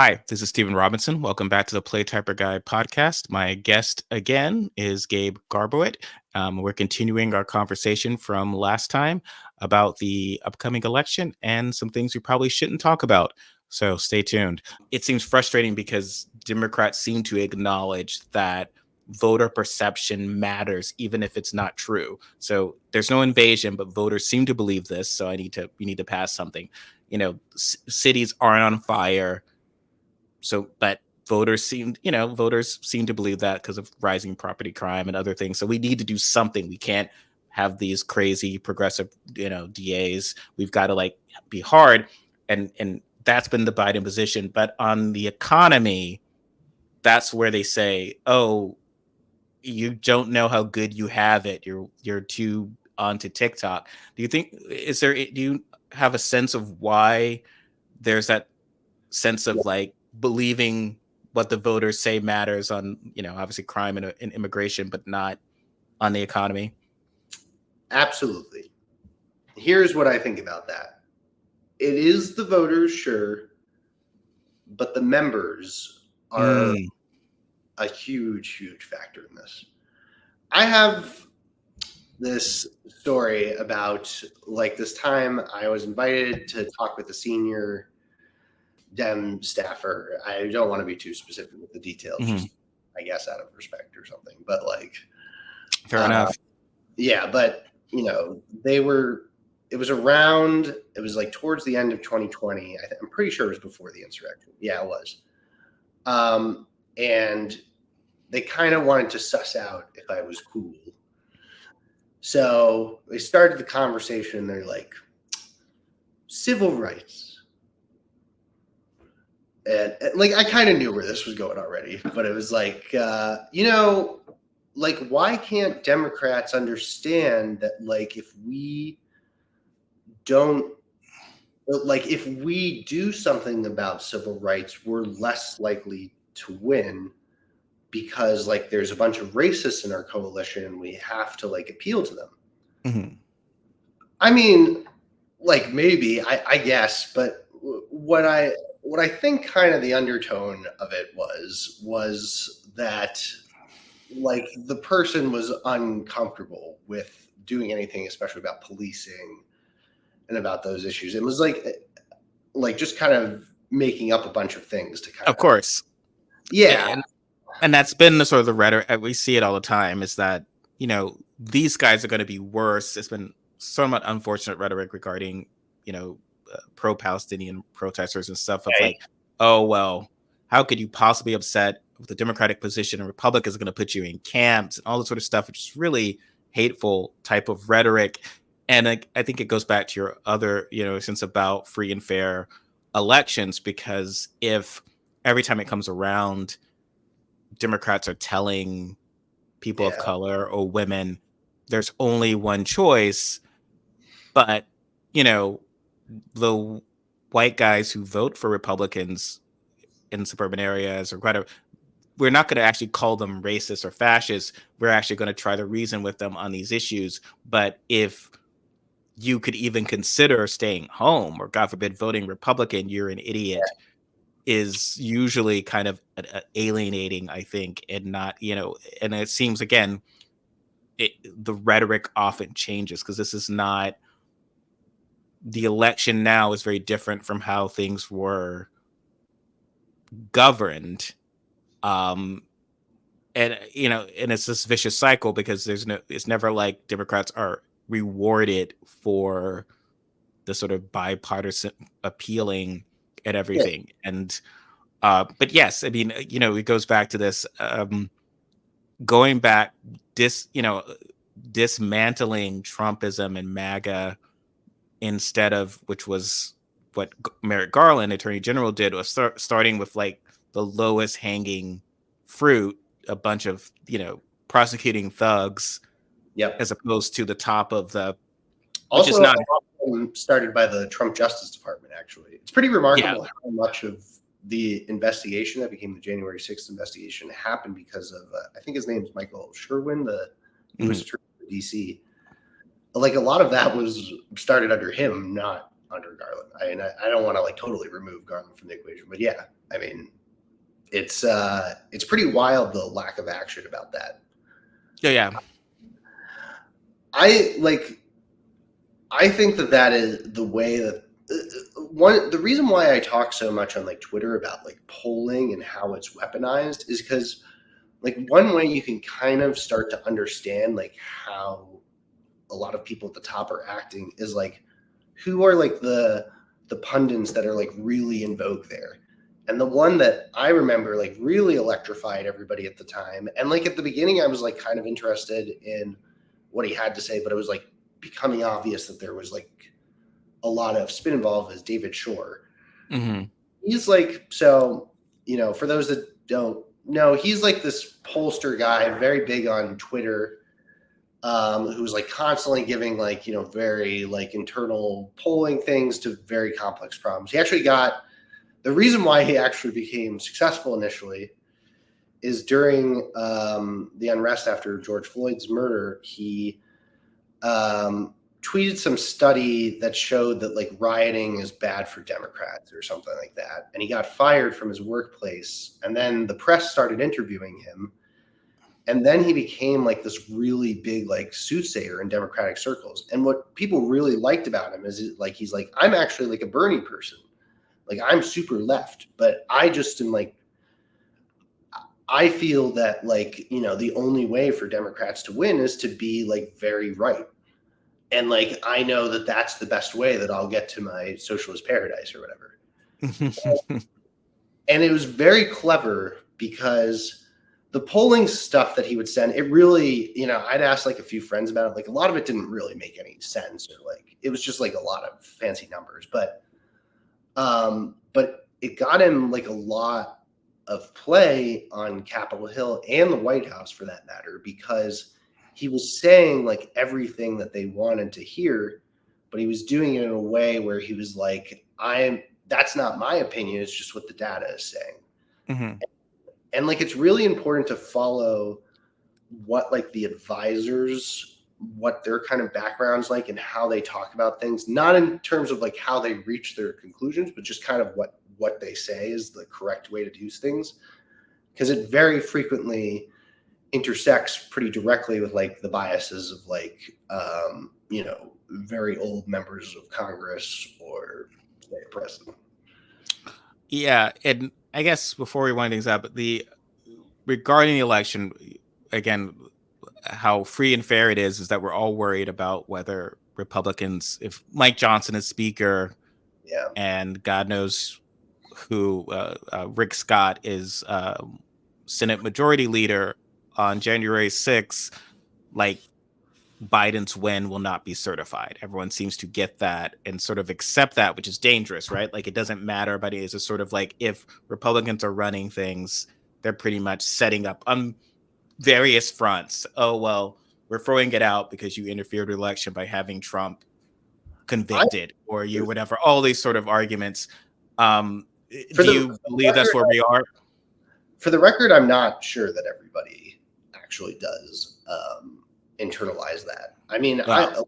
Hi, this is Stephen Robinson. Welcome back to the Play Typer Guy podcast. My guest again is Gabe Garbowit. We're continuing our conversation from last time about the upcoming election and some things we probably shouldn't talk about. So stay tuned. It seems frustrating because Democrats seem to acknowledge that voter perception matters, even if it's not true. So there's no invasion, but voters seem to believe this. So we need to pass something. Cities aren't on fire, but voters seem to believe that because of rising property crime and other things. So we need to do something. We can't have these crazy progressive DAs. We've got to be hard, and that's been the Biden position. But on the economy, that's where they say, oh, you don't know how good you have it. You're too onto TikTok. Do you have a sense of why there's that sense of believing what the voters say matters on, obviously crime and immigration, but not on the economy? Absolutely. Here's what I think about that. It is the voters, sure, but the members are a huge, huge factor in this. I have this story about this time I was invited to talk with a senior Dem staffer. I don't want to be too specific with the details, just I guess out of respect or something. But fair enough. Yeah, but it was towards the end of 2020. I'm pretty sure it was before the insurrection. Yeah, it was. And they kind of wanted to suss out if I was cool. So they started the conversation. They're like, civil rights. And I kind of knew where this was going already, but it was why can't Democrats understand that, if we don't, if we do something about civil rights, we're less likely to win because, there's a bunch of racists in our coalition and we have to, appeal to them. Mm-hmm. I mean, maybe, I guess, but what I think kind of the undertone of it was that the person was uncomfortable with doing anything, especially about policing and about those issues. It was just kind of making up a bunch of things to kind of course. Yeah. And that's been the sort of the rhetoric. We see it all the time, is that, these guys are going to be worse. It's been somewhat unfortunate rhetoric regarding, pro-Palestinian protesters and stuff of oh, well, how could you possibly upset with the Democratic position and Republicans are going to put you in camps and all this sort of stuff, which is really hateful type of rhetoric. And I think it goes back to your other, sense about free and fair elections, because if every time it comes around, Democrats are telling people of color or women there's only one choice, but, the white guys who vote for Republicans in suburban areas or whatever, we're not going to actually call them racist or fascist. We're actually going to try to reason with them on these issues. But if you could even consider staying home or, God forbid, voting Republican, you're an idiot, is usually kind of alienating, I think, and not, and it seems, again, the rhetoric often changes because this is not, the election now is very different from how things were governed. And it's this vicious cycle because it's never like Democrats are rewarded for the sort of bipartisan appealing and everything. And but yes, I mean, it goes back to this going back, dismantling Trumpism and MAGA, instead of, which was what Merrick Garland, Attorney General, did, was starting with the lowest hanging fruit, a bunch of prosecuting thugs, as opposed to the top of the. Also, which is not started by the Trump Justice Department. Actually, it's pretty remarkable how much of the investigation that became the January 6th investigation happened because of I think his name is Michael Sherwin, the U.S. Attorney for D.C. A lot of that was started under him, not under Garland. I mean, I don't want to like totally remove Garland from the equation, but yeah, I mean, it's pretty wild, the lack of action about that. Yeah. I think that is the way that the reason why I talk so much on like Twitter about like polling and how it's weaponized is because like one way you can kind of start to understand like how a lot of people at the top are acting is like who are like the pundits that are like really in vogue there. And the one that I remember like really electrified everybody at the time. And like at the beginning I was like kind of interested in what he had to say, but it was like becoming obvious that there was like a lot of spin involved is David Shore. Mm-hmm. He's like, so, for those that don't know, he's like this pollster guy, very big on Twitter, who's like constantly giving like, very like internal polling things to very complex problems. He actually got the reason why he actually became successful initially is during the unrest after George Floyd's murder, he tweeted some study that showed that like rioting is bad for Democrats or something like that. And he got fired from his workplace. And then the press started interviewing him. And then he became like this really big like soothsayer in Democratic circles. And what people really liked about him is like he's like, I'm actually like a Bernie person. Like I'm super left, but I just am like, I feel that like, the only way for Democrats to win is to be like very right. And like I know that that's the best way that I'll get to my socialist paradise or whatever. And it was very clever because the polling stuff that he would send, it really, I'd ask like a few friends about it. Like a lot of it didn't really make any sense, or like it was just like a lot of fancy numbers. But it got him like a lot of play on Capitol Hill and the White House for that matter, because he was saying like everything that they wanted to hear, but he was doing it in a way where he was like, that's not my opinion. It's just what the data is saying. Mm-hmm. And like, it's really important to follow what like the advisors, what their kind of backgrounds like and how they talk about things, not in terms of like how they reach their conclusions, but just kind of what they say is the correct way to do things. Because it very frequently intersects pretty directly with like the biases of like very old members of Congress or say president. Yeah, and I guess before we wind things up, regarding the election, again, how free and fair it is that we're all worried about whether Republicans, if Mike Johnson is speaker, Yeah, and God knows who Rick Scott is Senate Majority Leader on January 6th, like Biden's win will not be certified. Everyone seems to get that and sort of accept that, which is dangerous, right? Like it doesn't matter, but it is a sort of like if Republicans are running things, they're pretty much setting up on various fronts. Oh, well, we're throwing it out because you interfered with the election by having Trump convicted or you whatever, all these sort of arguments. Do you believe that's where we are? For the record, I'm not sure that everybody actually does internalize that. I mean, Wow.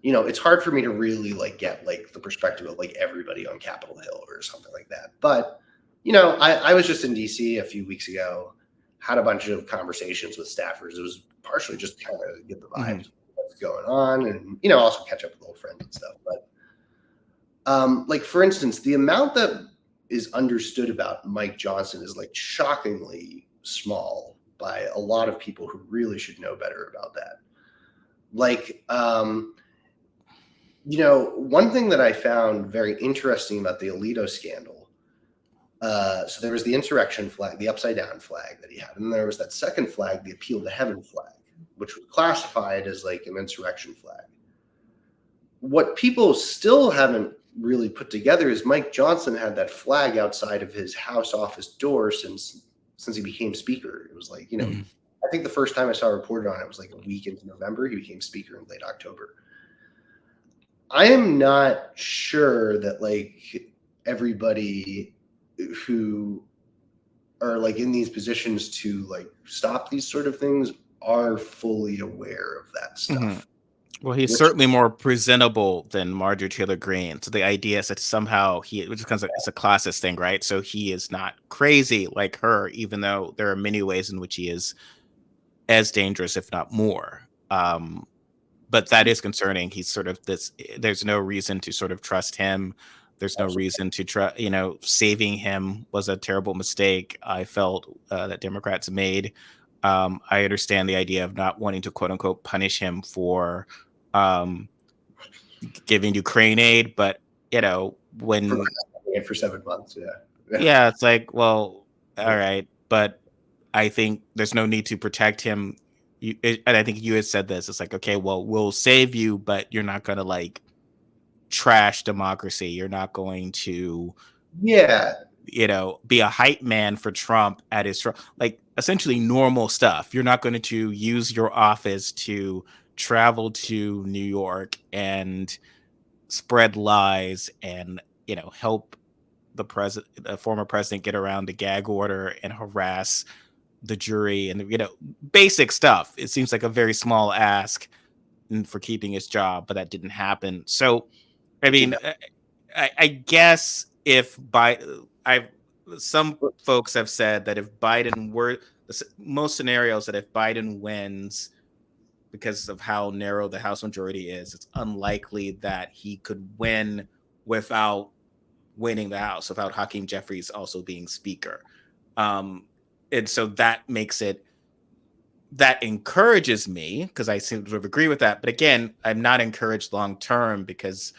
it's hard for me to really like get like the perspective of like everybody on Capitol Hill or something like that. But I was just in DC a few weeks ago, had a bunch of conversations with staffers. It was partially just kind of get the vibes of what's going on, and also catch up with old friends and stuff. But like for instance, the amount that is understood about Mike Johnson is like shockingly small by a lot of people who really should know better about that. Like, one thing that I found very interesting about the Alito scandal. So there was the insurrection flag, the upside down flag that he had, and there was that second flag, the appeal to heaven flag, which was classified as like an insurrection flag. What people still haven't really put together is Mike Johnson had that flag outside of his house office door since he became speaker. It was like, I think the first time I saw reported on it was like a week into November. He became speaker in late October. I am not sure that like everybody who are like in these positions to like stop these sort of things are fully aware of that stuff. Well, he's which certainly more presentable than Marjorie Taylor Greene. So the idea is that somehow which is kind of it's a classist thing, right? So he is not crazy like her, even though there are many ways in which he is as dangerous, if not more. But that is concerning. He's sort of this. There's no reason to sort of trust him. There's no absolutely reason to trust. Saving him was a terrible mistake. I felt that Democrats made. I understand the idea of not wanting to quote unquote punish him for um, giving Ukraine aid, but when procrastinating it for 7 months. Yeah, yeah, yeah, it's like, well, all yeah. right, but I think there's no need to protect him. And I think you had said this. It's like, okay, well, we'll save you, but you're not going to like trash democracy. You're not going to, Yeah, be a hype man for Trump at his like essentially normal stuff. You're not going to use your office to travel to New York and spread lies and help the former president get around the gag order and harass the jury and basic stuff. It seems like a very small ask for keeping his job, but that didn't happen. So I it did mean, not. I guess if by I've some folks have said that if Biden were most scenarios that if Biden wins because of how narrow the House majority is, it's unlikely that he could win without winning the House, without Hakeem Jeffries also being Speaker. Um, and so that encourages me because I seem to agree with that. But again, I'm not encouraged long term because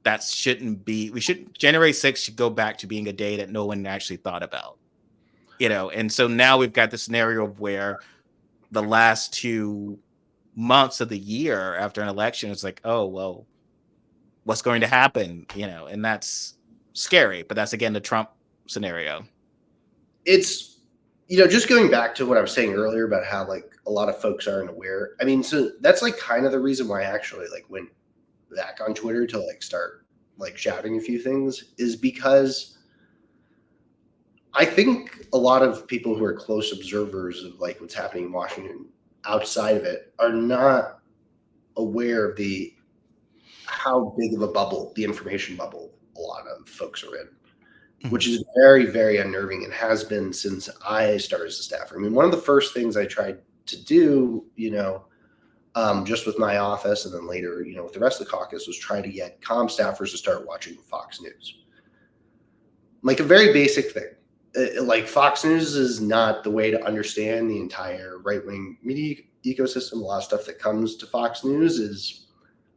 that shouldn't be. We should January 6th should go back to being a day that no one actually thought about. And so now we've got the scenario of where the last 2 months of the year after an election, it's like, oh well, what's going to happen? And that's scary. But that's again the Trump scenario. It's just going back to what I was saying earlier about how like a lot of folks aren't aware. I mean, so that's like kind of the reason why I actually like went back on Twitter to like start like shouting a few things is because I think a lot of people who are close observers of like what's happening in Washington outside of it are not aware of the how big of a bubble, the information bubble, a lot of folks are in, which Mhm. is very, very unnerving and has been since I started as a staffer. I mean, one of the first things I tried to do, just with my office and then later, with the rest of the caucus was try to get comm staffers to start watching Fox News. Like a very basic thing. Like Fox News is not the way to understand the entire right wing media ecosystem. A lot of stuff that comes to Fox News is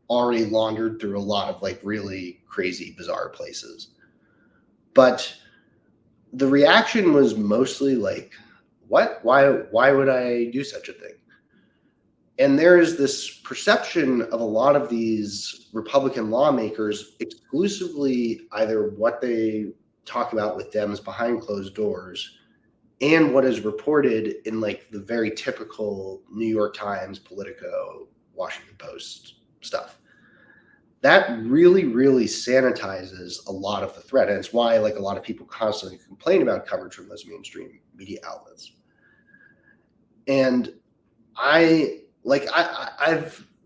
already laundered through a lot of like really crazy, bizarre places. But the reaction was mostly like, what? Why would I do such a thing? And there is this perception of a lot of these Republican lawmakers exclusively either what they talk about with Dems behind closed doors and what is reported in like the very typical New York Times, Politico, Washington Post stuff. That really, really sanitizes a lot of the threat. And it's why like a lot of people constantly complain about coverage from those mainstream media outlets. And I've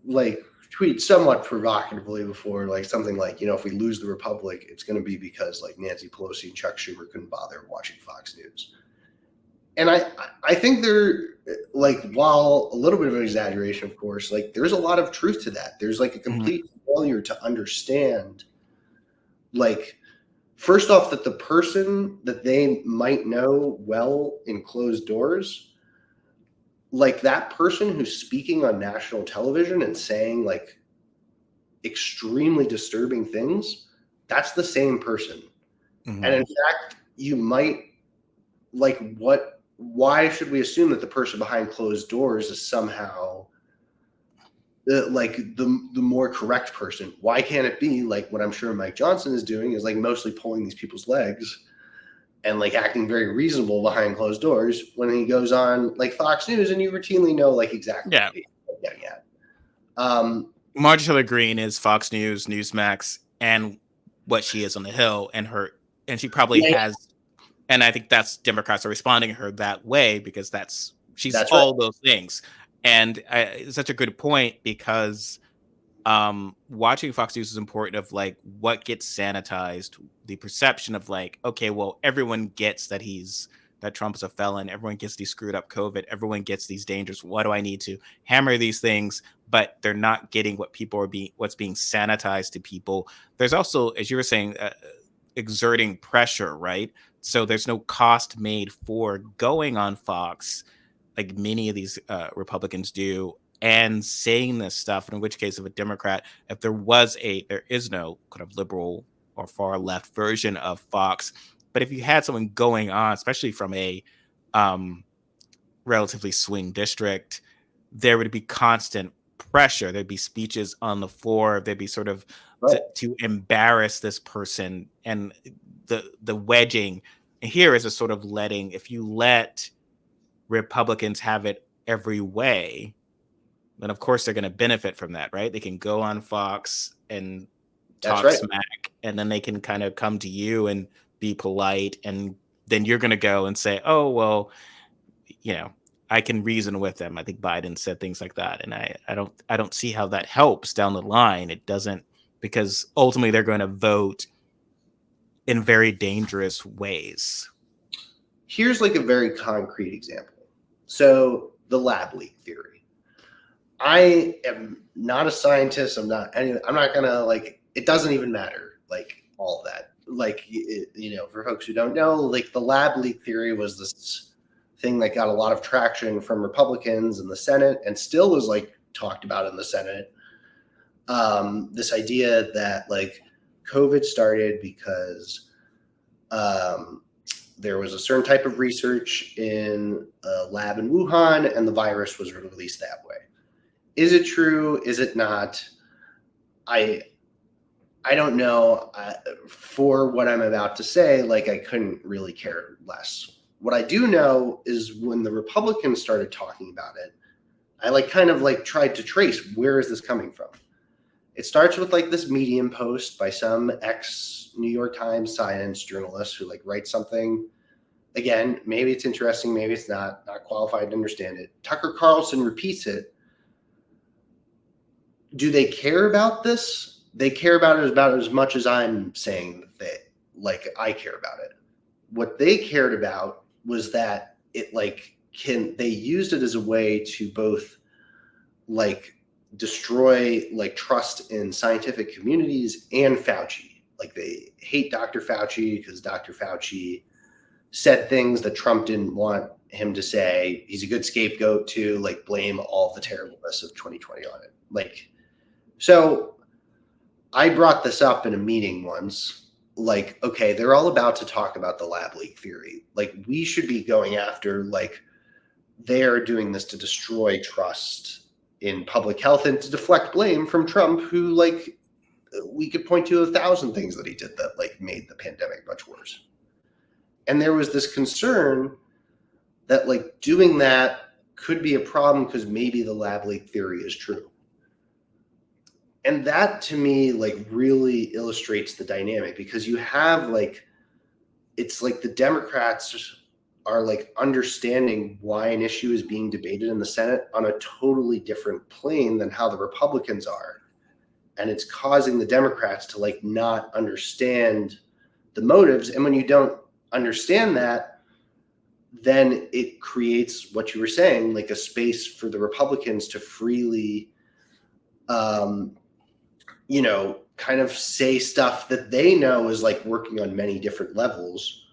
like tweeted somewhat provocatively before, like something like, if we lose the Republic, it's going to be because like Nancy Pelosi and Chuck Schumer couldn't bother watching Fox News. And I think they're like, while a little bit of an exaggeration, of course, like there's a lot of truth to that. There's like a Mhm. complete failure to understand, like, first off, that the person that they might know well in closed doors, like that person who's speaking on national television and saying like extremely disturbing things, that's the same person. And in Mhm. fact, you might why should we assume that the person behind closed doors is somehow like the more correct person? Why can't it be like what I'm sure Mike Johnson is doing is like mostly pulling these people's legs and like acting very reasonable behind closed doors when he goes on like Fox News and you routinely know like exactly Yeah. what he's getting at. Um, Marjorie Taylor Greene is Fox News, Newsmax, and what she is on the Hill, and she probably yeah, has, and I think that's Democrats are responding to her that way because she's that's right. all those things, and it's such a good point because watching Fox News is important of like what gets sanitized, the perception of like, okay, well, everyone gets that Trump is a felon, everyone gets these screwed up COVID, everyone gets these dangers. What do I need to hammer these things? But they're not getting what's being sanitized to people. There's also, as you were saying, exerting pressure, right? So there's no cost made for going on Fox, like many of these Republicans do, and saying this stuff. In which case, if a Democrat, if there is no kind of liberal or far left version of Fox, but if you had someone going on, especially from a um, relatively swing district, there would be constant pressure. There'd be speeches on the floor. There'd be sort of Right. to embarrass this person, and the wedging here is a sort of letting. If you let Republicans have it every way, then of course they're going to benefit from that, right? They can go on Fox and That's talk right. smack, and then they can kind of come to you and be polite, and then you're going to go and say, "Oh, well, you know, I can reason with them." I think Biden said things like that, and I don't see how that helps down the line. It doesn't, because ultimately they're going to vote in very dangerous ways. Here's like a very concrete example. So the lab leak theory. I am not a scientist. I'm not gonna like. It doesn't even matter. Like all that. Like for folks who don't know, like the lab leak theory was this thing that got a lot of traction from Republicans in the Senate, and still is like talked about in the Senate. This idea that like COVID started because there was a certain type of research in a lab in Wuhan, and the virus was released that way. Is it true? Is it not? I I don't know. For what I'm about to say, like I couldn't really care less. What I do know is when the Republicans started talking about it, I like kind of like tried to trace where is this coming from. It starts with like this Medium post by some ex New York Times science journalist who like writes something. Again, maybe it's interesting, maybe it's not qualified to understand it. Tucker Carlson repeats it. Do they care about this? They care about it as much as I'm saying that I care about it. What they cared about was that it like they used it as a way to both like destroy like trust in scientific communities and Fauci. Like they hate Dr. Fauci because Dr. Fauci said things that Trump didn't want him to say. He's a good scapegoat to like blame all the terribleness of 2020 on it. Like, so I brought this up in a meeting once. Like, okay, they're all about to talk about the lab leak theory. Like, we should be going after, like, they're doing this to destroy trust in public health and to deflect blame from Trump, who, like, we could point to 1,000 things that he did that, like, made the pandemic much worse. And there was this concern that, like, doing that could be a problem because maybe the lab leak theory is true. And that to me like really illustrates the dynamic because you have like it's like the Democrats are like understanding why an issue is being debated in the Senate on a totally different plane than how the Republicans are, and it's causing the Democrats to like not understand the motives. And when you don't understand that, then it creates what you were saying, like a space for the Republicans to freely kind of say stuff that they know is like working on many different levels.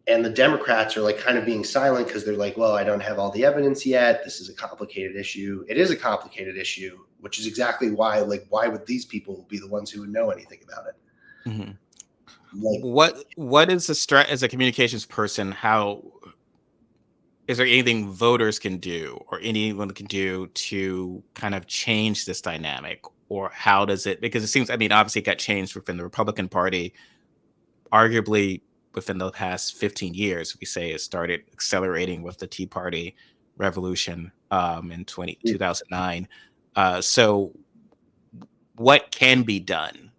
And the Democrats are like kind of being silent because they're like, well, I don't have all the evidence yet. This is a complicated issue. It is a complicated issue, which is exactly why, like, why would these people be the ones who would know anything about it? Mm-hmm. Like, What is as a communications person, how is there anything voters can do or anyone can do to kind of change this dynamic? Or how does it, because it seems, I mean, obviously it got changed within the Republican Party, arguably within the past 15 years, we say it started accelerating with the Tea Party revolution in 2009. So what can be done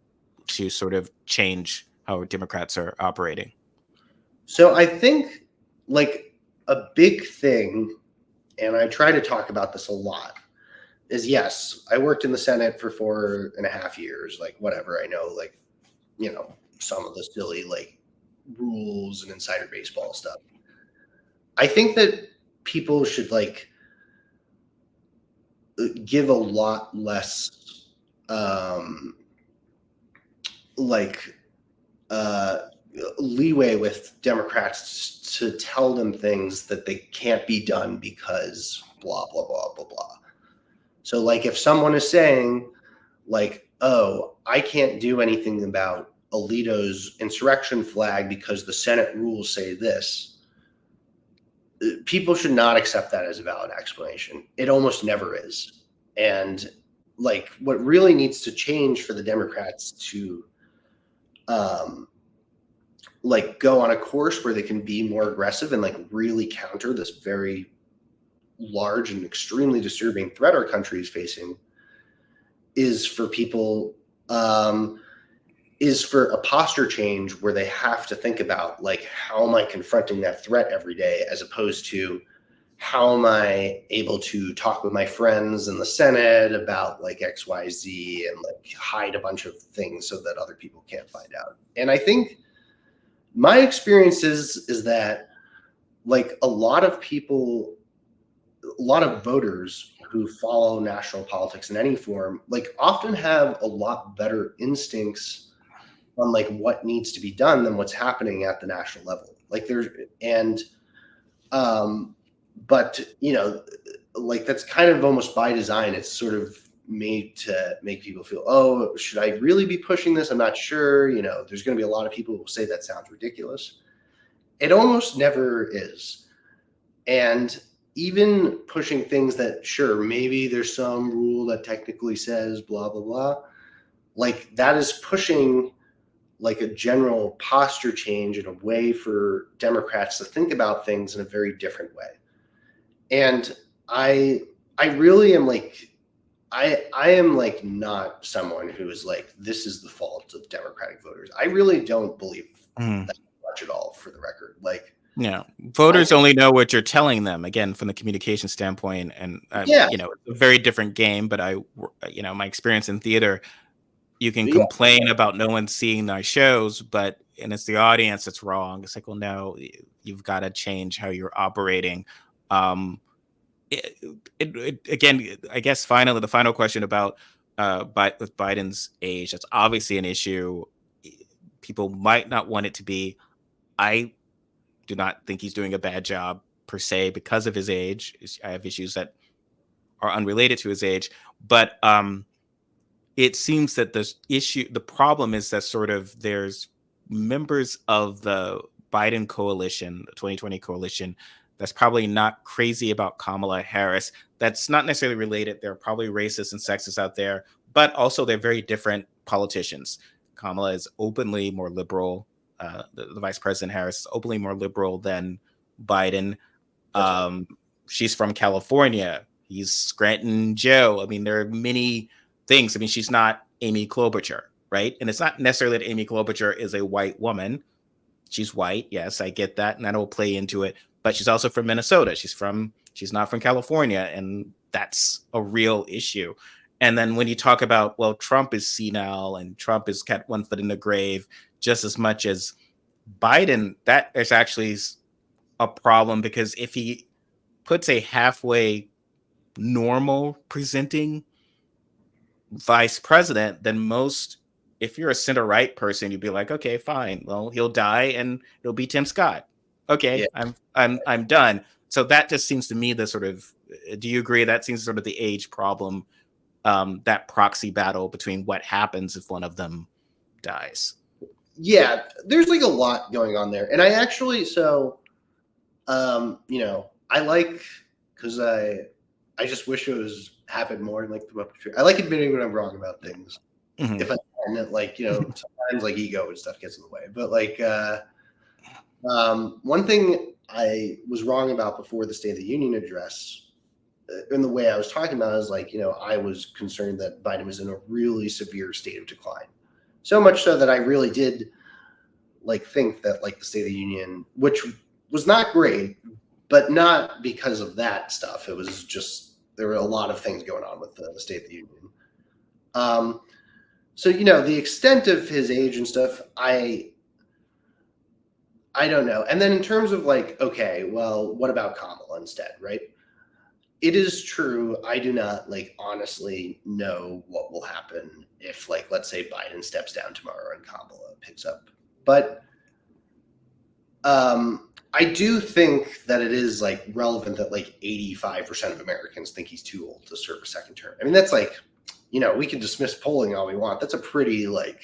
to sort of change how Democrats are operating? so I think like a big thing, and I try to talk about this a lot, is yes, I worked in the Senate for 4.5 years, like whatever. I know, like, some of the silly like rules and insider baseball stuff. I think that people should like give a lot less um like uh leeway with Democrats to tell them things that they can't be done because blah blah blah blah blah. So like if someone is saying like, oh, I can't do anything about Alito's insurrection flag because the Senate rules say this, people should not accept that as a valid explanation. It almost never is. And like what really needs to change for the Democrats to um, like go on a course where they can be more aggressive and like really counter this very large and extremely disturbing threat our country is facing is for people is for a posture change where they have to think about like how am I confronting that threat every day as opposed to how am I able to talk with my friends in the Senate about like XYZ and like hide a bunch of things so that other people can't find out. And I think my experience is that like a lot of people, a lot of voters who follow national politics in any form, like often have a lot better instincts on like what needs to be done than what's happening at the national level. Like there's and but like that's kind of almost by design. It's sort of made to make people feel, oh, should I really be pushing this? I'm not sure. There's going to be a lot of people who will say that sounds ridiculous. It almost never is. And even pushing things that, sure, maybe there's some rule that technically says blah, blah, blah, like that is pushing like a general posture change and a way for Democrats to think about things in a very different way. And I really am like, I am like not someone who is like, this is the fault of Democratic voters. I really don't believe that much at all, for the record. Like, Yeah, voters only know what you're telling them. Again, from the communication standpoint, and yeah, it's a very different game. But my experience in theater, you can yeah, complain about no one seeing my shows, and it's the audience that's wrong. It's like, well, no, you've got to change how you're operating. Um, again, I guess finally, the final question about with Biden's age, that's obviously an issue. People might not want it to be. I do not think he's doing a bad job per se because of his age. I have issues that are unrelated to his age, but it seems that the problem is that sort of there's members of the Biden coalition, the 2020 coalition, that's probably not crazy about Kamala Harris. That's not necessarily related. There are probably racists and sexists out there, but also they're very different politicians. Kamala is openly more liberal. The Vice President Harris is openly more liberal than Biden. that's right. She's from California. He's Scranton Joe. I mean, there are many things. I mean, she's not Amy Klobuchar, right? And it's not necessarily that Amy Klobuchar is a white woman. She's white. Yes, I get that. And that'll play into it. But she's also from Minnesota. She's not from California. And that's a real issue. And then when you talk about, well, Trump is senile and Trump has got one foot in the grave just as much as Biden, that is actually a problem because if he puts a halfway normal presenting vice president, then if you're a center right person, you'd be like, okay, fine. Well, he'll die and it'll be Tim Scott. Okay, Yeah. I'm done. So that just seems to me the sort of. Do you agree that seems sort of the age problem, that proxy battle between what happens if one of them dies? Yeah, there's like a lot going on there. And I actually, I like, because I just wish it was happened more in like the puppetry. I like admitting when I'm wrong about things. Mm-hmm. If I can, like, sometimes like ego and stuff gets in the way. But like, one thing I was wrong about before the State of the Union address, in the way I was talking about, is like, I was concerned that Biden was in a really severe state of decline. So much so that I really did like think that like the State of the Union, which was not great, but not because of that stuff. It was just there were a lot of things going on with the State of the Union. So the extent of his age and stuff, I don't know. And then in terms of like, okay, well, what about Kamala instead, right? It is true. I do not like honestly know what will happen if, like, let's say Biden steps down tomorrow and Kamala picks up. But I do think that it is like relevant that like 85% of Americans think he's too old to serve a second term. I mean, that's like, we can dismiss polling all we want. That's a pretty like,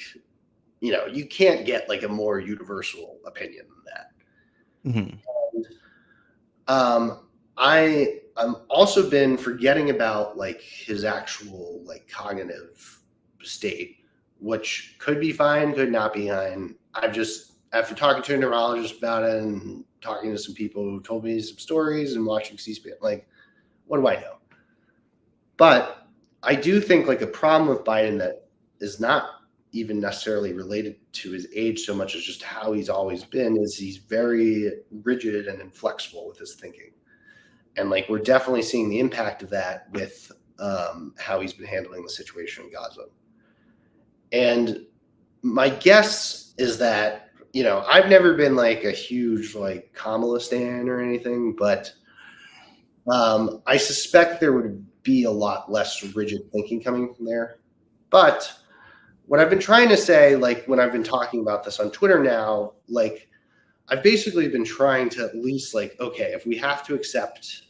you can't get like a more universal opinion than that. And, I'm also been forgetting about like his actual like cognitive state, which could be fine, could not be fine. After talking to a neurologist about it and talking to some people who told me some stories and watching C-SPAN, like, what do I know? But I do think like a problem with Biden that is not even necessarily related to his age so much as just how he's always been is he's very rigid and inflexible with his thinking. And like, we're definitely seeing the impact of that with how he's been handling the situation in Gaza. And my guess is that, I've never been like a huge like Kamala stan or anything, but I suspect there would be a lot less rigid thinking coming from there. But what I've been trying to say, like when I've been talking about this on Twitter now, like I've basically been trying to at least like, okay, if we have to accept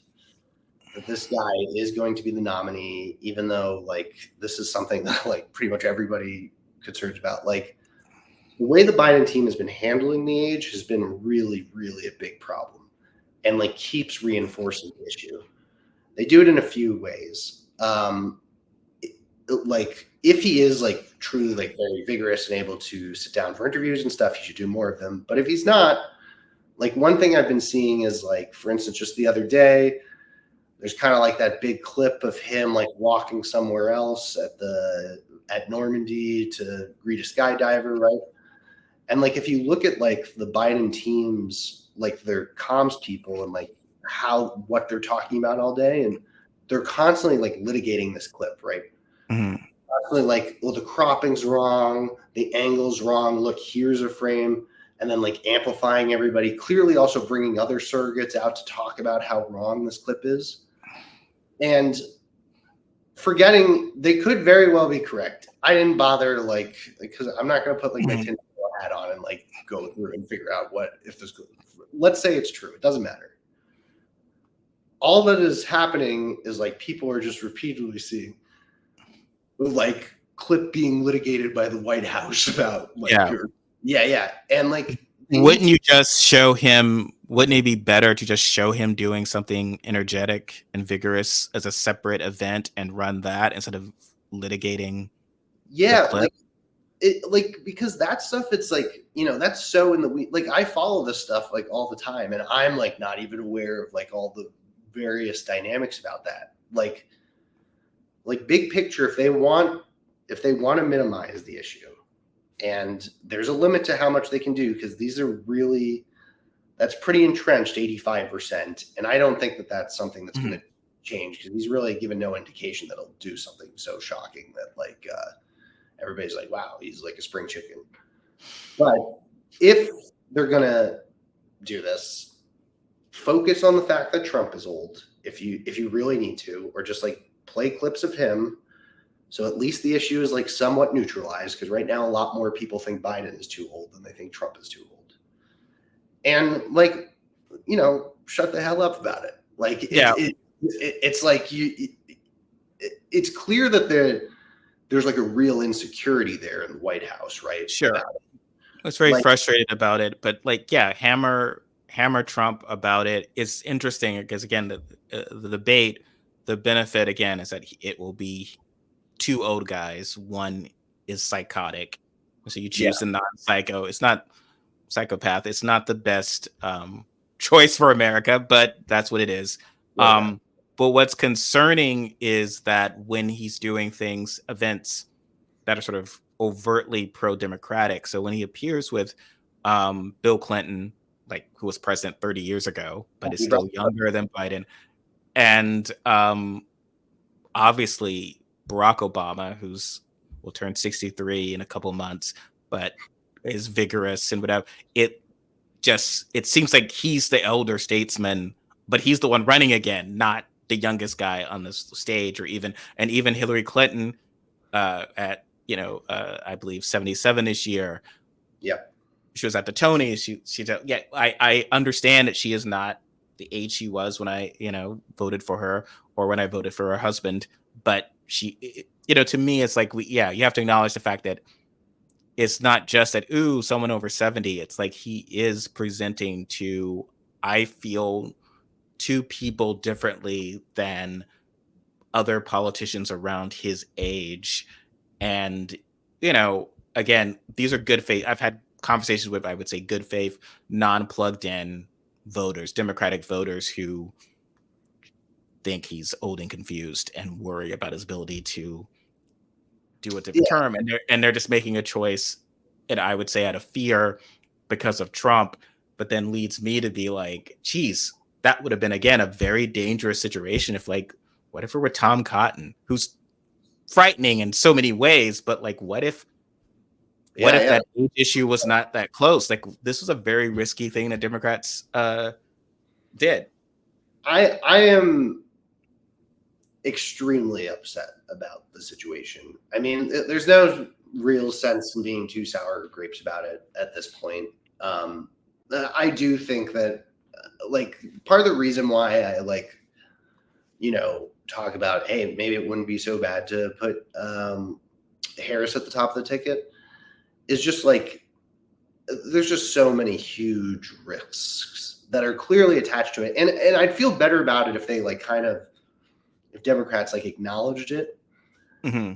that this guy is going to be the nominee, even though like this is something that like pretty much everybody concerns about, like the way the Biden team has been handling the age has been really, really a big problem and like keeps reinforcing the issue. They do it in a few ways. Like if he is like truly like very vigorous and able to sit down for interviews and stuff, he should do more of them. But if he's not, like one thing I've been seeing is like, for instance, just the other day, there's kind of like that big clip of him like walking somewhere else at Normandy to greet a skydiver, right? And like if you look at like the Biden teams, like their comms people and like what they're talking about all day, and they're constantly like litigating this clip, right? Constantly like, well, the cropping's wrong, the angle's wrong. Look, here's a frame. And then like amplifying everybody, clearly also bringing other surrogates out to talk about how wrong this clip is. And forgetting they could very well be correct. I didn't bother like because I'm not going to put like my tinfoil hat on and like go through and figure out what if this. Let's say it's true. It doesn't matter. All that is happening is like people are just repeatedly seeing like clip being litigated by the White House about like yeah, and like wouldn't you just show him? Wouldn't it be better to just show him doing something energetic and vigorous as a separate event and run that instead of litigating? Yeah, like because that stuff, it's like that's so in the week. Like I follow this stuff like all the time, and I'm like not even aware of like all the various dynamics about that. Like big picture, if they want to minimize the issue, and there's a limit to how much they can do because these are really. That's pretty entrenched, 85%. And I don't think that that's something that's going to change because he's really given no indication that he'll do something so shocking that like everybody's like, wow, he's like a spring chicken. But if they're going to do this, focus on the fact that Trump is old if you really need to, or just like play clips of him. So at least the issue is like somewhat neutralized because right now a lot more people think Biden is too old than they think Trump is too old. And like, shut the hell up about it. Like, it's like it's clear that there's like a real insecurity there in the White House, right? Sure, I was very frustrated about it, but like, yeah, hammer Trump about it. It's interesting because again, the debate, the benefit again is that it will be two old guys. One is psychotic, so you choose the non-psycho. It's not psychopath. It's not the best choice for America, but that's what it is. But what's concerning is that when he's doing events that are sort of overtly pro-democratic. So when he appears with Bill Clinton, like who was president 30 years ago, but is still younger than Biden, and obviously Barack Obama, who's will turn 63 in a couple months, but is vigorous and whatever. It seems like he's the elder statesman, but he's the one running again, not the youngest guy on this stage, or even Hillary Clinton at I believe 77 this year. Yep. She was at the Tonys. Yeah. I understand that she is not the age she was when I voted for her, or when I voted for her husband, but to me it's like you have to acknowledge the fact that it's not just that, ooh, someone over 70. It's like he is presenting to, I feel, two people differently than other politicians around his age. And, again, these are good faith. I've had conversations with, I would say, good faith, non plugged in voters, Democratic voters who think he's old and confused and worry about his ability to do a different Yeah. term. And they're just making a choice, and I would say out of fear because of Trump, but then leads me to be like, geez, that would have been, again, a very dangerous situation if, like, what if it were Tom Cotton, who's frightening in so many ways, but like, what Yeah. if Yeah. that age issue was not that close? Like, this was a very risky thing that Democrats did. I am extremely upset about the situation. I mean, there's no real sense in being too sour grapes about it at this point. I do think that, like, part of the reason why I talk about, hey, maybe it wouldn't be so bad to put Harris at the top of the ticket is just like there's just so many huge risks that are clearly attached to it, and I'd feel better about it if they if Democrats acknowledged it Mm-hmm.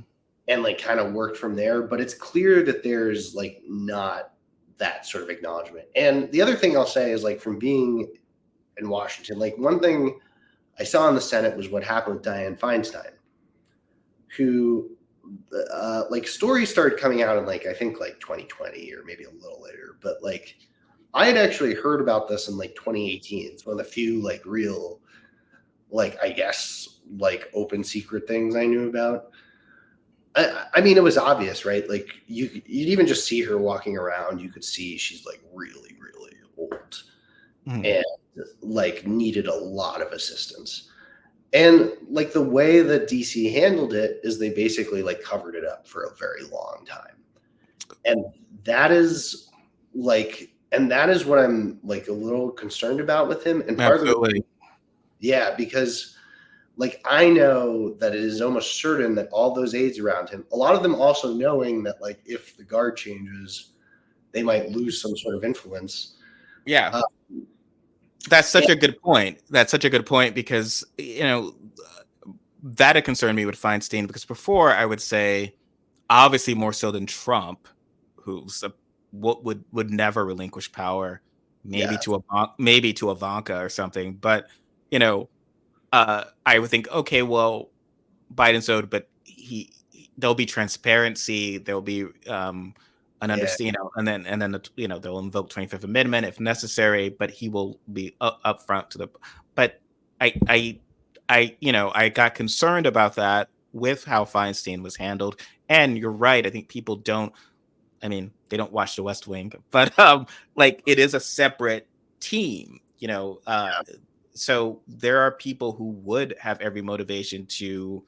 and kind of worked from there. But it's clear that there's not that sort of acknowledgement. And the other thing I'll say is from being in Washington, one thing I saw in the Senate was what happened with Dianne Feinstein, who stories started coming out in I think 2020 or maybe a little later, but I had actually heard about this in 2018. It's one of the few real I guess open secret things I knew about. I mean, it was obvious, right? You'd even just see her walking around, you could see she's really, really old Mm-hmm. and needed a lot of assistance. And the way that DC handled it is they basically covered it up for a very long time. And that is what I'm a little concerned about with him. And part of Absolutely. because I know that it is almost certain that all those aides around him, a lot of them also knowing that if the guard changes, they might lose some sort of influence. Yeah. Uh, That's such a good point. That's such a good point because, that had concerned me with Feinstein, because before I would say, obviously more so than Trump, who's what would never relinquish power, maybe yeah, to Ivanka or something. But, I would think, okay, well, Biden's owed, but there'll be transparency, there'll be an yeah, understanding, and then they'll invoke 25th Amendment if necessary, but he will be upfront to the. But I got concerned about that with how Feinstein was handled, and you're right. I think people don't. I mean, they don't watch The West Wing, but it is a separate team, so there are people who would have every motivation to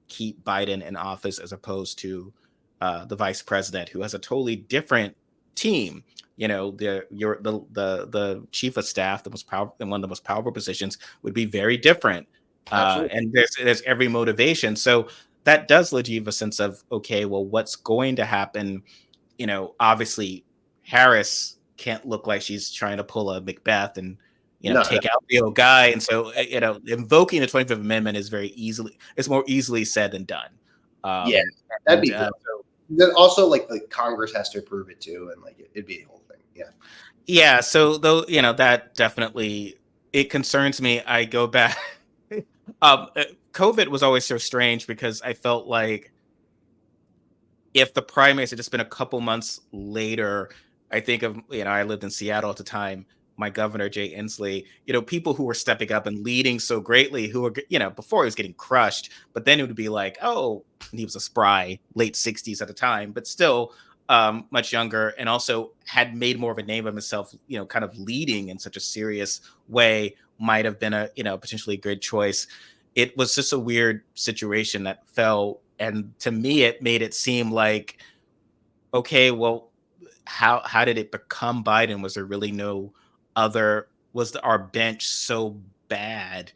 keep Biden in office, as opposed to the vice president, who has a totally different team. The chief of staff, the most powerful, and one of the most powerful positions, would be very different. absolutely. And there's every motivation. So that does leave a sense of, okay, well, what's going to happen? Obviously Harris can't look like she's trying to pull a Macbeth and No, no, take out the old guy. And so invoking the 25th Amendment it's more easily said than done. yeah, Um, that'd and be good. Then also, the Congress has to approve it too, and it'd be a whole thing. Yeah, yeah, so though that definitely, it concerns me. I go back. COVID was always so strange because I felt like if the primaries had just been a couple months later, I think of, I lived in Seattle at the time. my governor, Jay Inslee, people who were stepping up and leading so greatly, who were, before he was getting crushed, but then it would be like, oh, and he was a spry late 60s at the time, but still much younger, and also had made more of a name of himself, kind of leading in such a serious way, might have been a, potentially good choice. It was just a weird situation that fell. And to me, it made it seem like, okay, well, how did it become Biden? Was there really no other? Our bench so bad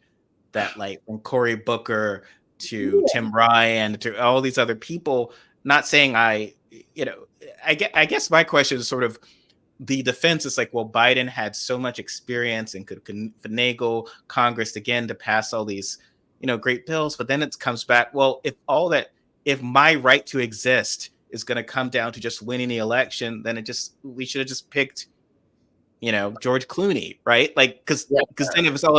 that, like, from Cory Booker to Tim Ryan to all these other people? Not saying I guess my question is sort of, the defense is like, well, Biden had so much experience and could finagle Congress again to pass all these, great bills. But then it comes back, well, if my right to exist is going to come down to just winning the election, then we should have just picked, George Clooney, right? Like, because then it's all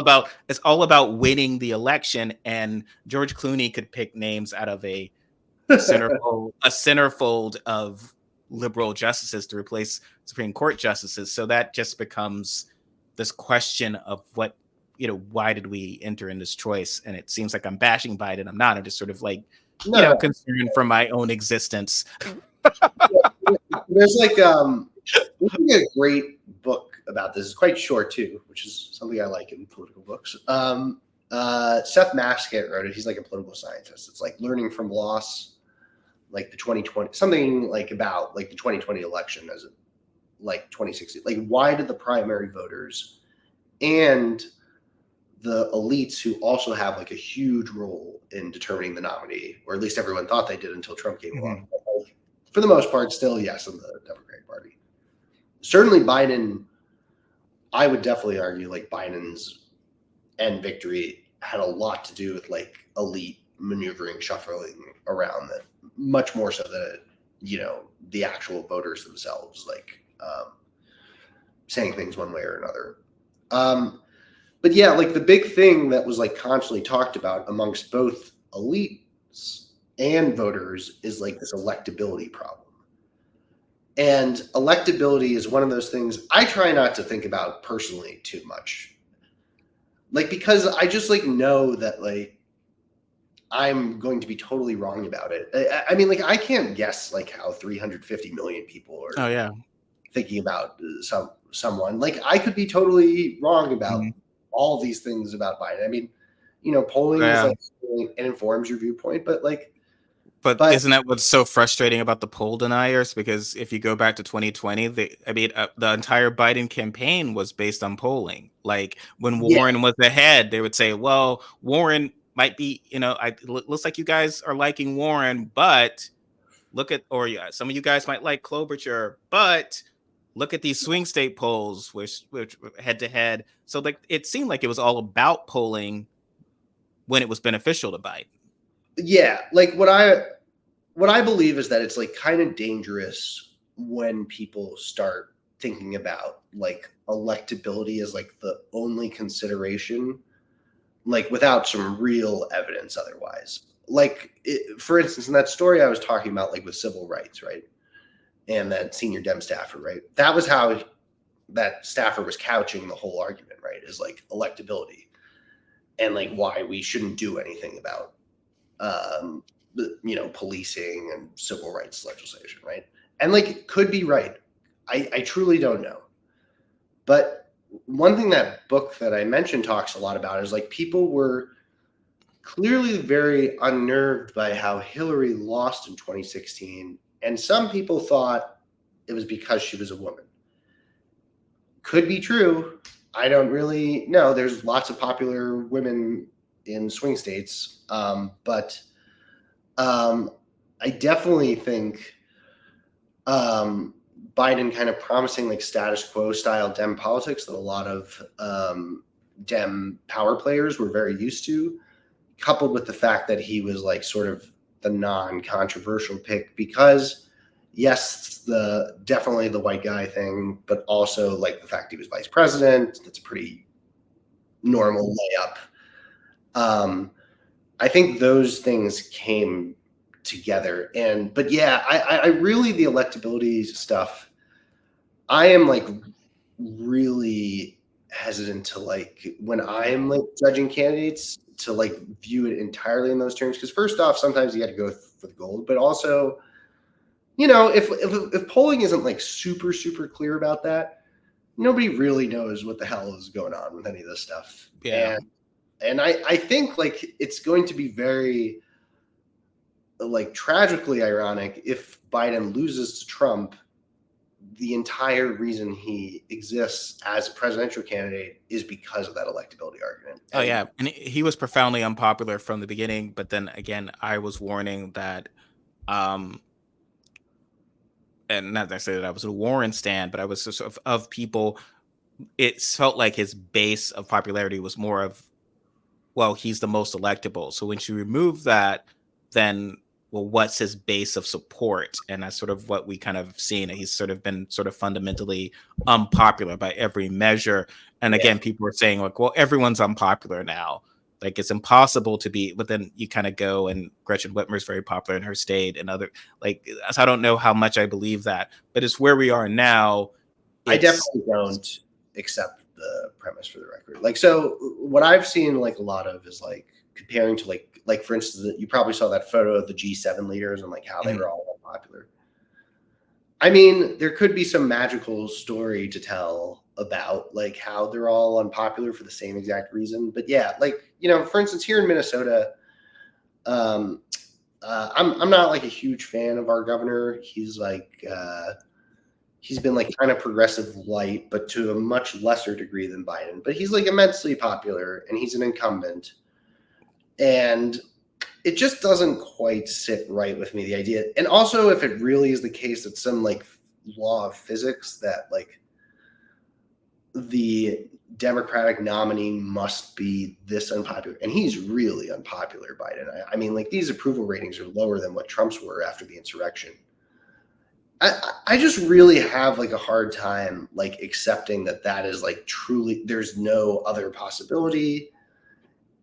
about winning the election, and George Clooney could pick names out of a centerfold of liberal justices to replace Supreme Court justices. So that just becomes this question of why did we enter in this choice? And it seems like I'm bashing Biden. I'm not. I'm just sort of like, concerned for my own existence. There's like a great book about this. It's quite short too, which is something I like in political books. Seth Masket wrote it. He's like a political scientist. It's like learning from loss, like the 2020, something like about like the 2020 election as like 2016. Like, why did the primary voters and the elites, who also have like a huge role in determining the nominee, or at least everyone thought they did until Trump came along. Like, for the most part, still yes in the Democratic Party. Certainly Biden, I would definitely argue like Biden's end victory had a lot to do with like elite maneuvering, shuffling around, that much more so than the actual voters themselves, like saying things one way or another. But yeah, like the big thing that was like constantly talked about amongst both elites and voters is like this electability problem. And electability is one of those things I try not to think about personally too much. Like, because I just like know that like I'm going to be totally wrong about it. I mean, like, I can't guess like how 350 million people are thinking about someone. Like, I could be totally wrong about all these things about Biden. I mean, polling is like, it informs your viewpoint, but But isn't that what's so frustrating about the poll deniers? Because if you go back to 2020, the entire Biden campaign was based on polling. Like, when Warren was ahead, they would say, well, Warren might be, looks like you guys are liking Warren, but some of you guys might like Klobuchar, but look at these swing state polls, which head to head. So like, it seemed like it was all about polling when it was beneficial to Biden. Yeah, like what I believe is that it's like kind of dangerous when people start thinking about like electability as like the only consideration, like without some real evidence otherwise. Like, for instance, in that story I was talking about, like with civil rights, right? And that senior Dem staffer, right? That was how that staffer was couching the whole argument, right? Is like electability and like why we shouldn't do anything about policing and civil rights legislation, right? And like, could be right. I truly don't know. But one thing that book that I mentioned talks a lot about is like, people were clearly very unnerved by how Hillary lost in 2016. And some people thought it was because she was a woman. Could be true. I don't really know. There's lots of popular women in swing states. But I definitely think Biden kind of promising like status quo style Dem politics that a lot of Dem power players were very used to, coupled with the fact that he was like sort of the non-controversial pick, because yes, definitely the white guy thing, but also like the fact he was vice president. That's a pretty normal layup. I think those things came together. But yeah, I really, the electability stuff, I am like really hesitant to like when I'm like judging candidates to like view it entirely in those terms. Because first off, sometimes you got to go for the gold, but also, if polling isn't like super clear about that, nobody really knows what the hell is going on with any of this stuff. Yeah. And I think like it's going to be very like tragically ironic if Biden loses to Trump. The entire reason he exists as a presidential candidate is because of that electability argument. Oh And yeah, and he was profoundly unpopular from the beginning. But then again, I was warning that, um, and not necessarily that I was a Warren stan, but I was sort of people. It felt like his base of popularity was more of, well, he's the most electable. So when you remove that, then, well, what's his base of support? And that's sort of what we kind of seen. He's sort of been sort of fundamentally unpopular by every measure. And yeah, again, people are saying like, well, everyone's unpopular now. Like it's impossible to be, but then you kind of go and Gretchen Whitmer's very popular in her state and other like, so I don't know how much I believe that, but it's where we are now. I It's definitely don't accept the premise for the record. Like, so what I've seen like a lot of is like comparing to like for instance, you probably saw that photo of the G7 leaders and like how they mm, were all unpopular. I mean, there could be some magical story to tell about like how they're all unpopular for the same exact reason. But yeah, like, for instance, here in Minnesota, um, I'm not like a huge fan of our governor. He's been like kind of progressive light, but to a much lesser degree than Biden. But he's like immensely popular and he's an incumbent. And it just doesn't quite sit right with me, the idea. And also, if it really is the case that some like law of physics that like the Democratic nominee must be this unpopular, and he's really unpopular, Biden. I mean, like these approval ratings are lower than what Trump's were after the insurrection. I just really have like a hard time like accepting that is like truly there's no other possibility.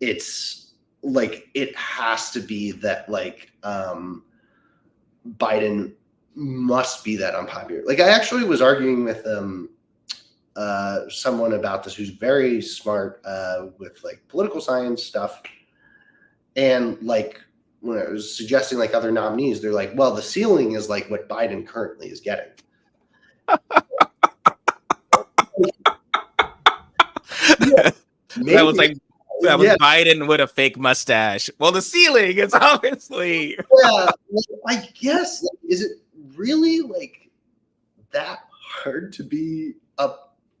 It's like it has to be that like Biden must be that unpopular. Like I actually was arguing with someone about this who's very smart with like political science stuff, and like when I was suggesting like other nominees, they're like, well, the ceiling is like what Biden currently is getting. Yeah, that was maybe. like that was Yeah, Biden with a fake mustache. Well, the ceiling is obviously. yeah. Like, I guess like, is it really like that hard to be a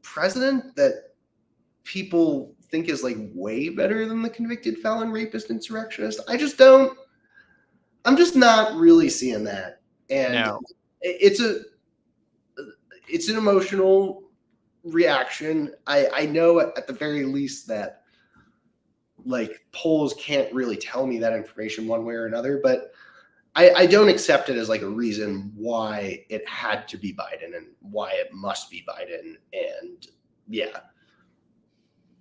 president that people think is like way better than the convicted felon, rapist, insurrectionist? I just don't. I'm just not really seeing that, and No. it's a it's an emotional reaction. I know at the very least that like polls can't really tell me that information one way or another, but I don't accept it as like a reason why it had to be Biden and why it must be Biden. And yeah,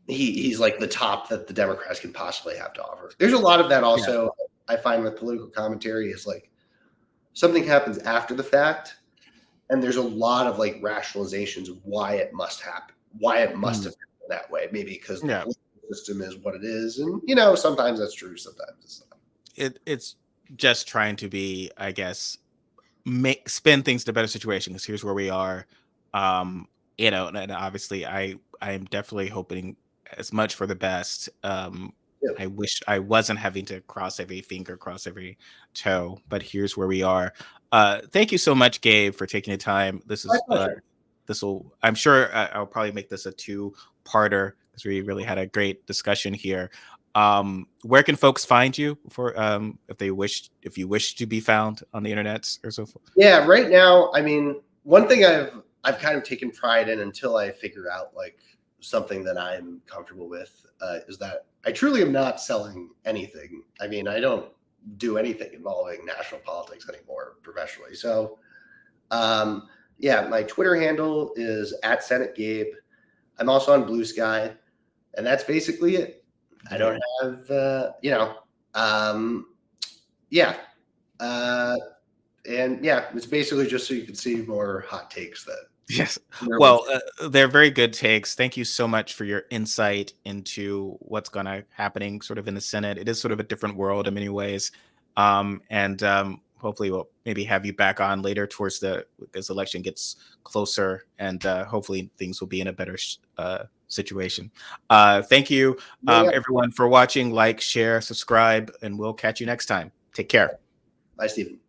he's like the top that the Democrats can possibly have to offer. There's a lot of that Yeah. also I find with political commentary is like something happens after the fact, and there's a lot of like rationalizations of why it must happen, why it must Mm. have happened that way. Maybe because the Yeah. political system is what it is, and sometimes that's true, sometimes it's not. It's just trying to be, I guess, make spin things to a better situation because here's where we are. Um, and obviously I am definitely hoping as much for the best. Yeah, I wish I wasn't having to cross every finger, cross every toe, but here's where we are. Thank you so much, Gabe, for taking the time. my pleasure. This will, I'm sure I'll probably make this a two-parter because we really had a great discussion here. Where can folks find you for if you wish to be found on the internet or so forth? Yeah, right now, I mean, one thing I've kind of taken pride in until I figure out like something that I'm comfortable with is that I truly am not selling anything. I mean, I don't do anything involving national politics anymore professionally. So, yeah, my Twitter handle is at Senate Gabe. I'm also on Blue Sky, and that's basically it. I Yeah. don't have, um, yeah. Uh, and yeah, it's basically just so you can see more hot takes that Yes. There was Well, they're very good takes. Thank you so much for your insight into what's gonna happening sort of in the Senate. It is sort of a different world in many ways. And hopefully we'll maybe have you back on later towards the as election gets closer, and hopefully things will be in a better situation. Thank you, yeah, yeah. everyone, for watching. Like, share, subscribe, and we'll catch you next time. Take care. Bye, Stephen.